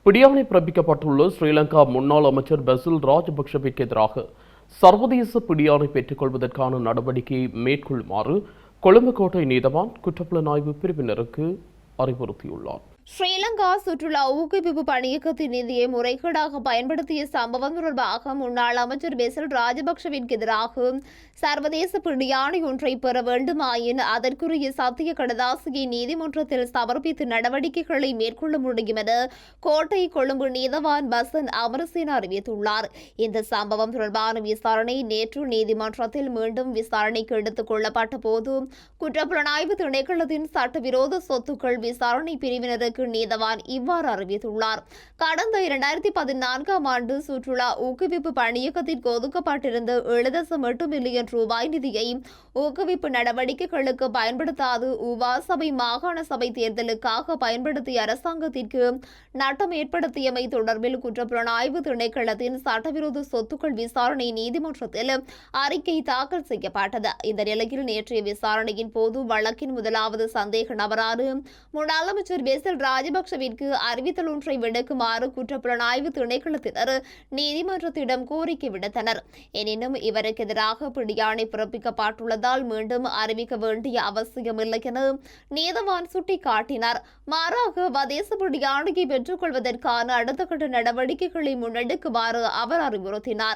பிடியாணை பிறப்பிக்கப்பட்டுள்ள ஸ்ரீலங்கா முன்னாள் அமைச்சர் பசில் ராஜபக்ஷவிற்கு எதிராக சர்வதேச பிடியாணை பெற்றுக் கொள்வதற்கான நடவடிக்கையை மேற்கொள்ளுமாறு கொழும்பு கோட்டை நீதவான் குற்றப்புலனாய்வு பிரிவினருக்கு அறிவுறுத்தியுள்ளார். ஸ்ரீலங்கா சுற்றுலா ஊக்குவிப்பு பணியகத்தின் நிதியை முறைகேடாக பயன்படுத்திய சம்பவம் தொடர்பாக முன்னாள் அமைச்சர் பெசில் ராஜபக்ஷவிற்கு எதிராக சர்வதேச பிடியாணை ஒன்றை பெற வேண்டுமாயின் அதற்குரிய சத்திய கடதாசியை நீதிமன்றத்தில் சமர்ப்பித்து நடவடிக்கைகளை மேற்கொள்ள முடியும் என கோட்டை கொழும்பு நீதவான் பசன் அமரசேன அறிவித்துள்ளார். இந்த சம்பவம் தொடர்பான விசாரணை நேற்று நீதிமன்றத்தில் மீண்டும் விசாரணைக்கு எடுத்துக் கொள்ளப்பட்ட போது குற்றப்புலனாய்வு திணைக்களத்தின் சட்டவிரோத சொத்துக்கள் விசாரணை பிரிவினருக்கு நீதவான் இவ்வாறு அறிவித்துள்ளார். கடந்த 2014ஆம் ஆண்டு சுற்றுலா ஊக்குவிப்பு பணியகத்திற்கு ஒதுக்கப்பட்டிருந்த 7.8 மில்லியன் ரூபாய் நிதியை ஊக்குவிப்பு நடவடிக்கைகளுக்கு பயன்படுத்தாது உவா சபை மாகாண சபை தேர்தலுக்காக பயன்படுத்திய அரசாங்கத்திற்கு நட்டம் ஏற்படுத்தியமை தொடர்பில் குற்றப்புலனாய்வு திணைக்களத்தின் சட்டவிரோத சொத்துக்கள் விசாரணை நீதிமன்றத்தில் அறிக்கை தாக்கல் செய்யப்பட்டது. இந்த நிலையில் நேற்றைய விசாரணையின் போது வழக்கின் முதலாவது சந்தேக நபரான முன்னாள் அமைச்சர் பெசில் ராஜபக்ஷவிற்கு அறிவித்தல் ஒன்றை விடுக்குமாறு குற்றப்புலனாய்வு திணைக்களத்தினர் நீதிமன்றத்திடம் கோரிக்கை விடுத்தனர். எனினும் இவருக்கு எதிராக பிடியாணை பிறப்பிக்கப்பட்டுள்ளதால் மீண்டும் அறிவிக்க வேண்டிய அவசியமில்லை என நீதவான் சுட்டிக்காட்டினார். மாறாக வதேச பிடியாணையை பெற்றுக் கொள்வதற்கான அடுத்த கட்ட நடவடிக்கைகளை முன்னெடுக்குமாறு அவர் அறிவுறுத்தினார்.